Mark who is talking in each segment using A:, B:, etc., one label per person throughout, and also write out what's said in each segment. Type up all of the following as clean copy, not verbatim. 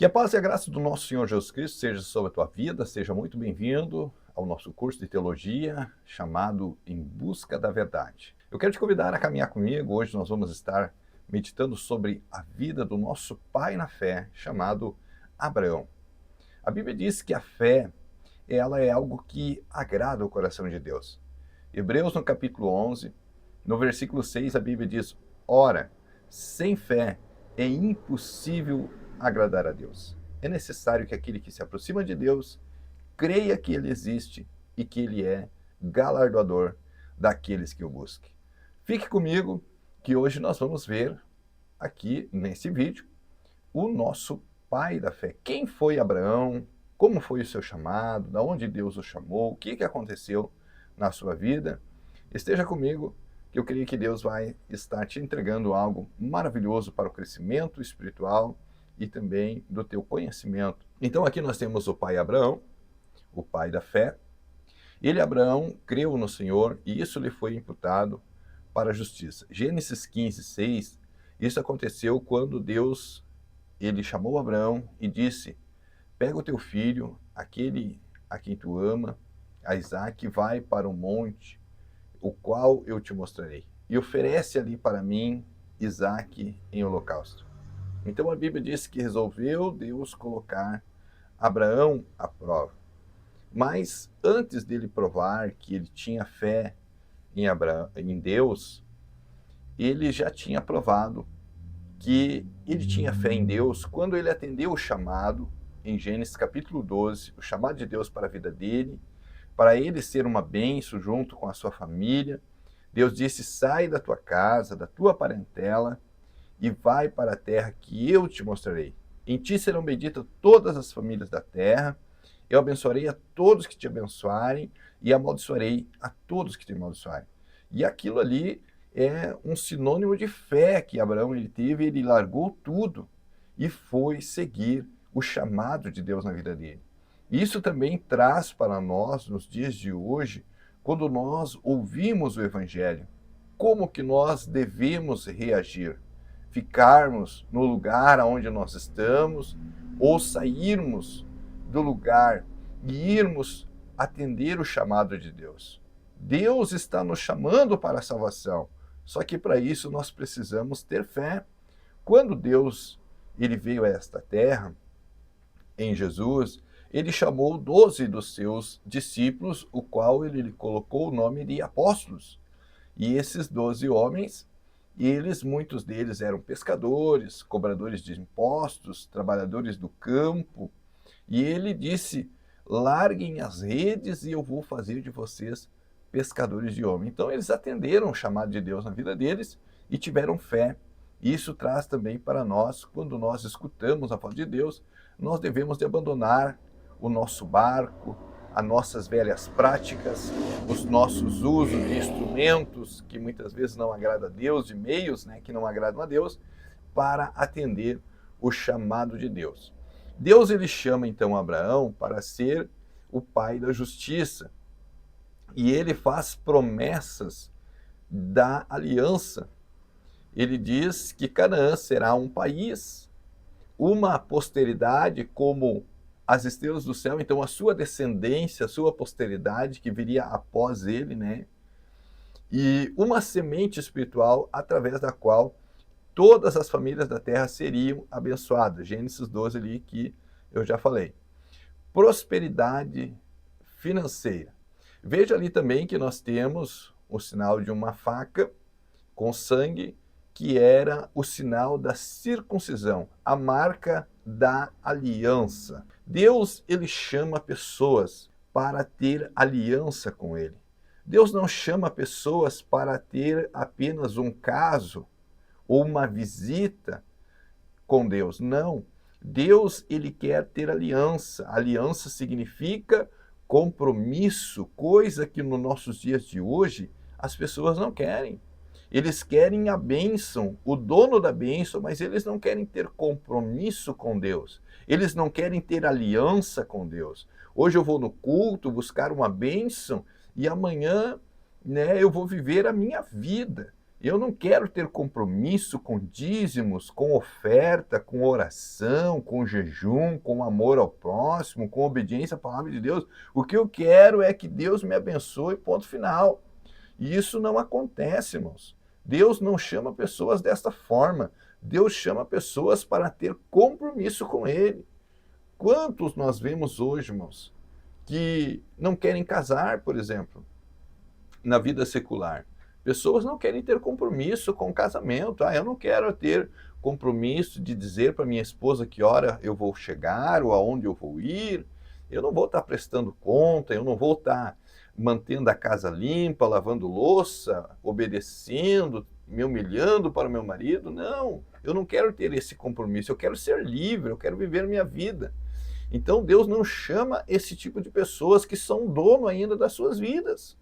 A: Que a paz e a graça do nosso Senhor Jesus Cristo seja sobre a tua vida, seja muito bem-vindo ao nosso curso de teologia chamado Em Busca da Verdade. Eu quero te convidar a caminhar comigo. Hoje nós vamos estar meditando sobre a vida do nosso pai na fé, chamado Abraão. A Bíblia diz que a fé, ela é algo que agrada o coração de Deus. Hebreus, no capítulo 11, no versículo 6, a Bíblia diz: Ora, sem fé é impossível agradar a Deus. É necessário que aquele que se aproxima de Deus creia que Ele existe e que Ele é galardoador daqueles que o busquem. Fique comigo que hoje nós vamos ver aqui nesse vídeo o nosso pai da fé. Quem foi Abraão? Como foi o seu chamado? Da onde Deus o chamou? O que aconteceu na sua vida? Esteja comigo, que eu creio que Deus vai estar te entregando algo maravilhoso para o crescimento espiritual e também do teu conhecimento. Então aqui nós temos o pai Abraão, o pai da fé. Ele, Abraão, creu no Senhor e isso lhe foi imputado para a justiça. Gênesis 15, 6, isso aconteceu quando Deus, ele chamou Abraão e disse: pega o teu filho, aquele a quem tu ama, a Isaque, vai para o monte, o qual eu te mostrarei, e oferece ali para mim Isaque em holocausto. Então a Bíblia diz que resolveu Deus colocar Abraão à prova. Mas antes dele provar que ele tinha fé em Deus, ele já tinha provado que ele tinha fé em Deus quando ele atendeu o chamado, em Gênesis capítulo 12, o chamado de Deus para a vida dele, para ele ser uma bênção junto com a sua família. Deus disse: sai da tua casa, da tua parentela, e vai para a terra que eu te mostrarei. Em ti serão benditas todas as famílias da terra. Eu abençoarei a todos que te abençoarem e amaldiçoarei a todos que te amaldiçoarem. E aquilo ali é um sinônimo de fé que Abraão ele teve. Ele largou tudo e foi seguir o chamado de Deus na vida dele. Isso também traz para nós, nos dias de hoje, quando nós ouvimos o Evangelho, como que nós devemos reagir? Ficarmos no lugar onde nós estamos ou sairmos do lugar e irmos atender o chamado de Deus? Deus está nos chamando para a salvação, só que para isso nós precisamos ter fé. Quando Deus ele veio a esta terra, em Jesus, ele chamou 12 dos seus discípulos, o qual ele colocou o nome de apóstolos. E esses 12 homens, muitos deles eram pescadores, cobradores de impostos, trabalhadores do campo. E ele disse: larguem as redes e eu vou fazer de vocês pescadores de homens. Então eles atenderam o chamado de Deus na vida deles e tiveram fé. Isso traz também para nós, quando nós escutamos a voz de Deus, nós devemos de abandonar o nosso barco, as nossas velhas práticas, os nossos usos de instrumentos que muitas vezes não agradam a Deus, de meios que não agradam a Deus, para atender o chamado de Deus. Deus ele chama então Abraão para ser o pai da justiça e ele faz promessas da aliança. Ele diz que Canaã será um país, uma posteridade como as estrelas do céu, então a sua descendência, a sua posteridade que viria após ele, e uma semente espiritual através da qual todas as famílias da terra seriam abençoadas. Gênesis 12 ali que eu já falei. Prosperidade financeira. Veja ali também que nós temos o sinal de uma faca com sangue, que era o sinal da circuncisão, a marca da aliança. Deus, ele chama pessoas para ter aliança com ele. Deus não chama pessoas para ter apenas um caso ou uma visita com Deus. Não. Deus, ele quer ter aliança. Aliança significa compromisso, coisa que nos nossos dias de hoje as pessoas não querem. Eles querem a bênção, o dono da bênção, mas eles não querem ter compromisso com Deus. Eles não querem ter aliança com Deus. Hoje eu vou no culto buscar uma bênção e amanhã eu vou viver a minha vida. Eu não quero ter compromisso com dízimos, com oferta, com oração, com jejum, com amor ao próximo, com obediência à palavra de Deus. O que eu quero é que Deus me abençoe, ponto final. E isso não acontece, irmãos. Deus não chama pessoas desta forma. Deus chama pessoas para ter compromisso com Ele. Quantos nós vemos hoje, irmãos, que não querem casar, por exemplo, na vida secular? Pessoas não querem ter compromisso com o casamento. Eu não quero ter compromisso de dizer para minha esposa que hora eu vou chegar ou aonde eu vou ir. Eu não vou estar prestando conta, eu não vou estar mantendo a casa limpa, lavando louça, obedecendo, me humilhando para o meu marido. Não, eu não quero ter esse compromisso. Eu quero ser livre, eu quero viver minha vida. Então Deus não chama esse tipo de pessoas que são dono ainda das suas vidas.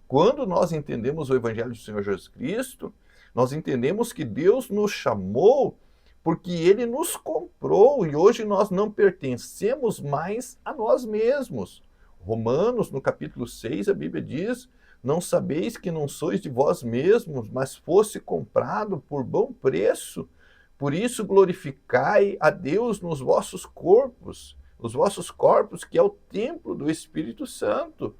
A: Quando nós entendemos o Evangelho do Senhor Jesus Cristo, nós entendemos que Deus nos chamou porque Ele nos comprou e hoje nós não pertencemos mais a nós mesmos. Romanos, no capítulo 6, a Bíblia diz: não sabeis que não sois de vós mesmos, mas fosse comprado por bom preço. Por isso glorificai a Deus nos vossos corpos, os vossos corpos, que é o templo do Espírito Santo.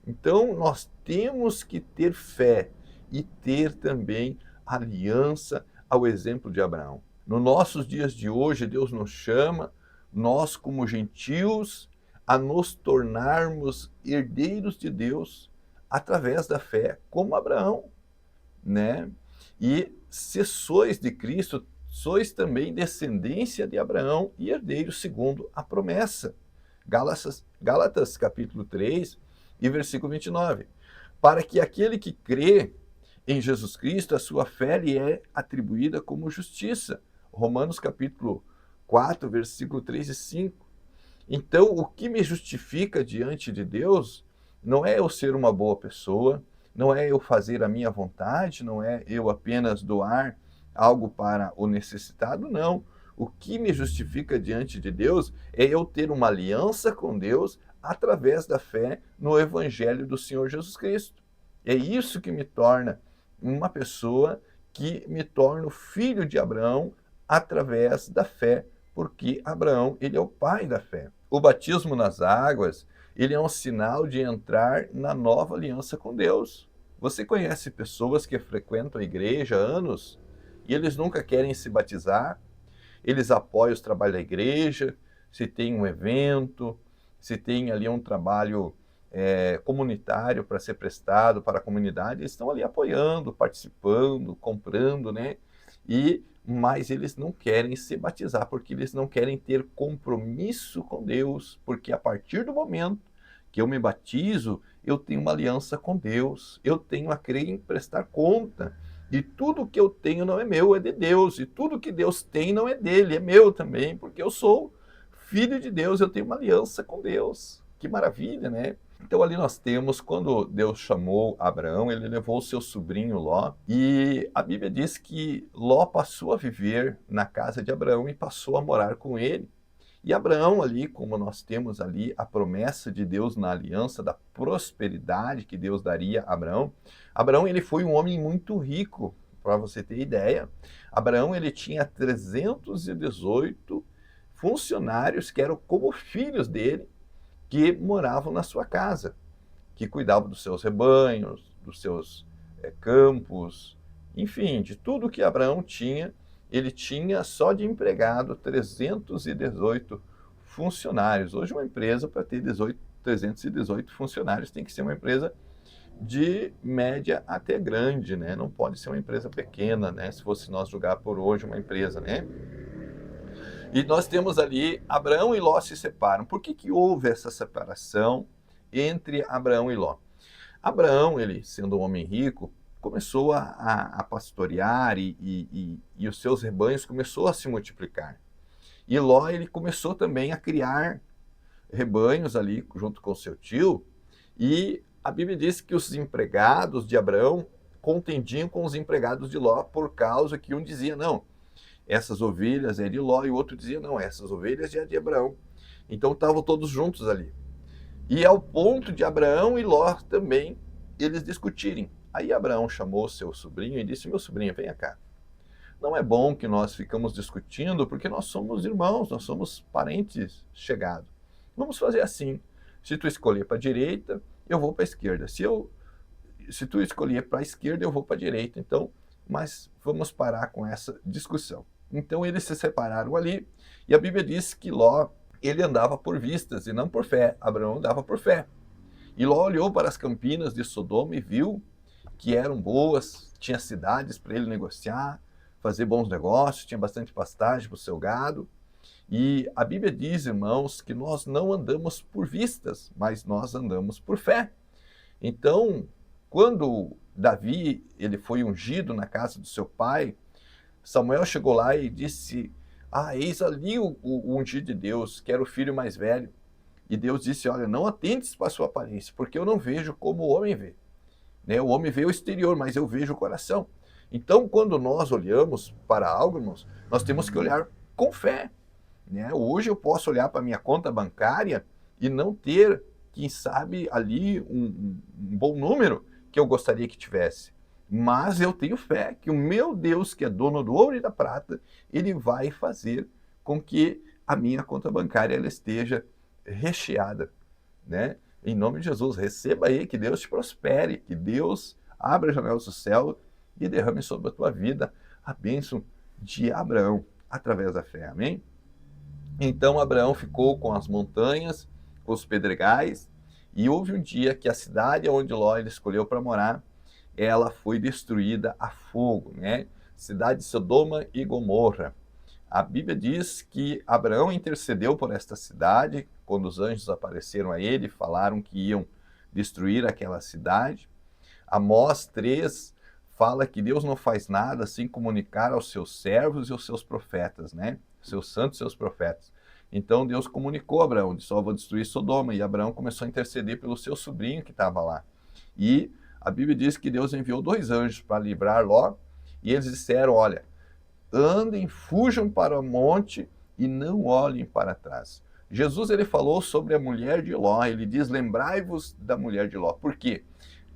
A: Então, nós temos que ter fé e ter também aliança ao exemplo de Abraão. Nos nossos dias de hoje, Deus nos chama, nós como gentios, a nos tornarmos herdeiros de Deus através da fé, como Abraão, né? E se sois de Cristo, sois também descendência de Abraão e herdeiros segundo a promessa. Gálatas capítulo 3, e versículo 29. Para que aquele que crê em Jesus Cristo, a sua fé lhe é atribuída como justiça. Romanos capítulo 4, versículo 3 e 5. Então, o que me justifica diante de Deus não é eu ser uma boa pessoa, não é eu fazer a minha vontade, não é eu apenas doar algo para o necessitado, não. O que me justifica diante de Deus é eu ter uma aliança com Deus através da fé no Evangelho do Senhor Jesus Cristo. É isso que me torna uma pessoa, que me torna o filho de Abraão através da fé, porque Abraão, ele é o pai da fé. O batismo nas águas, ele é um sinal de entrar na nova aliança com Deus. Você conhece pessoas que frequentam a igreja há anos e eles nunca querem se batizar? Eles apoiam os trabalhos da igreja, se tem um evento, se tem ali um trabalho comunitário para ser prestado para a comunidade, eles estão ali apoiando, participando, comprando, né? Mas eles não querem se batizar, porque eles não querem ter compromisso com Deus, porque a partir do momento que eu me batizo, eu tenho uma aliança com Deus, eu tenho a crer em prestar conta. E tudo que eu tenho não é meu, é de Deus. E tudo que Deus tem não é dele, é meu também, porque eu sou filho de Deus, eu tenho uma aliança com Deus. Que maravilha, né? Então ali nós temos, quando Deus chamou Abraão, ele levou o seu sobrinho Ló, e a Bíblia diz que Ló passou a viver na casa de Abraão e passou a morar com ele. E Abraão ali, como nós temos ali a promessa de Deus na aliança da prosperidade que Deus daria a Abraão, Abraão ele foi um homem muito rico, para você ter ideia. Abraão ele tinha 318 funcionários que eram como filhos dele, que moravam na sua casa, que cuidavam dos seus rebanhos, dos seus campos, enfim, de tudo que Abraão tinha. Ele tinha só de empregado 318 funcionários. Hoje uma empresa, para ter 318 funcionários, tem que ser uma empresa de média até grande, né? Não pode ser uma empresa pequena, né? Se fosse nós julgar por hoje uma empresa, né? E nós temos ali, Abraão e Ló se separam. Por que houve essa separação entre Abraão e Ló? Abraão, ele sendo um homem rico, começou a pastorear e os seus rebanhos começou a se multiplicar. E Ló, ele começou também a criar rebanhos ali junto com seu tio, e a Bíblia diz que os empregados de Abraão contendiam com os empregados de Ló, por causa que um dizia, não, essas ovelhas é de Ló, e o outro dizia, não, essas ovelhas é de Abraão. Então estavam todos juntos ali. E ao ponto de Abraão e Ló também eles discutirem. Aí Abraão chamou seu sobrinho e disse: meu sobrinho, venha cá. Não é bom que nós ficamos discutindo, porque nós somos irmãos, nós somos parentes chegados. Vamos fazer assim: se tu escolher para a direita, eu vou para a esquerda. Se tu escolher para a esquerda, eu vou para a direita. Então, mas vamos parar com essa discussão. Então eles se separaram ali, e a Bíblia diz que Ló, ele andava por vistas e não por fé. Abraão andava por fé. E Ló olhou para as campinas de Sodoma e viu que eram boas, tinha cidades para ele negociar, fazer bons negócios, tinha bastante pastagem para o seu gado. E a Bíblia diz, irmãos, que nós não andamos por vistas, mas nós andamos por fé. Então, quando Davi ele foi ungido na casa do seu pai, Samuel chegou lá e disse: eis ali o ungido de Deus, que era o filho mais velho. E Deus disse: olha, não atentes para a sua aparência, porque eu não vejo como o homem vê. Né? O homem vê o exterior, mas eu vejo o coração. Então, quando nós olhamos para algo, irmãos, nós temos que olhar com fé. Né? Hoje eu posso olhar para a minha conta bancária e não ter, quem sabe, ali um bom número que eu gostaria que tivesse. Mas eu tenho fé que o meu Deus, que é dono do ouro e da prata, ele vai fazer com que a minha conta bancária ela esteja recheada. Né? Em nome de Jesus, receba aí, que Deus te prospere, que Deus abra as janelas do céu e derrame sobre a tua vida a bênção de Abraão, através da fé. Amém? Então Abraão ficou com as montanhas, com os pedregais, e houve um dia que a cidade onde Ló ele escolheu para morar, ela foi destruída a fogo, né? Cidade de Sodoma e Gomorra. A Bíblia diz que Abraão intercedeu por esta cidade, quando os anjos apareceram a ele, falaram que iam destruir aquela cidade. Amós 3 fala que Deus não faz nada sem comunicar aos seus servos e aos seus profetas, né? Seus santos e seus profetas. Então Deus comunicou a Abraão, disse: vou destruir Sodoma, e Abraão começou a interceder pelo seu sobrinho que estava lá. E a Bíblia diz que Deus enviou 2 anjos para livrar Ló, e eles disseram: olha, andem, fujam para o monte e não olhem para trás. Jesus ele falou sobre a mulher de Ló, ele diz: lembrai-vos da mulher de Ló. Por quê?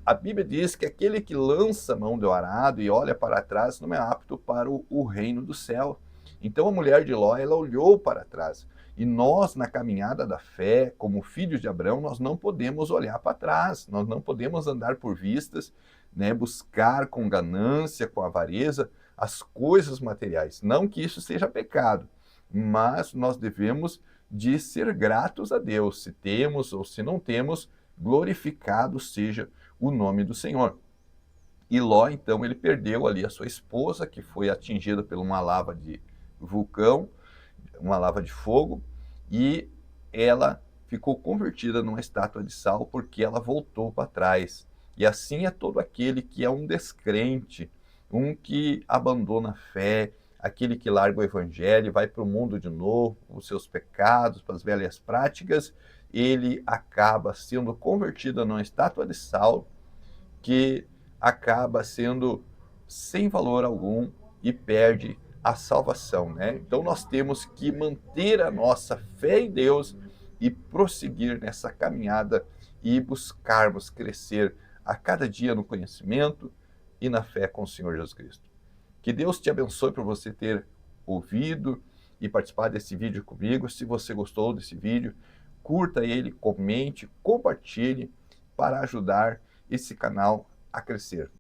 A: A Bíblia diz que aquele que lança a mão do arado e olha para trás não é apto para o reino do céu. Então a mulher de Ló, ela olhou para trás. E nós, na caminhada da fé, como filhos de Abraão, nós não podemos olhar para trás, nós não podemos andar por vistas, né, buscar com ganância, com avareza, as coisas materiais. Não que isso seja pecado, mas nós devemos de ser gratos a Deus, se temos ou se não temos, glorificado seja o nome do Senhor. E Ló, então, ele perdeu ali a sua esposa, que foi atingida por uma lava de vulcão, uma lava de fogo, e ela ficou convertida numa estátua de sal porque ela voltou para trás. E assim é todo aquele que é um descrente, um que abandona a fé, aquele que larga o evangelho e vai para o mundo de novo, os seus pecados, para as velhas práticas, ele acaba sendo convertido numa estátua de sal que acaba sendo sem valor algum e perde a salvação, né? Então nós temos que manter a nossa fé em Deus e prosseguir nessa caminhada e buscarmos crescer a cada dia no conhecimento e na fé com o Senhor Jesus Cristo. Que Deus te abençoe por você ter ouvido e participado desse vídeo comigo. Se você gostou desse vídeo, curta ele, comente, compartilhe para ajudar esse canal a crescer.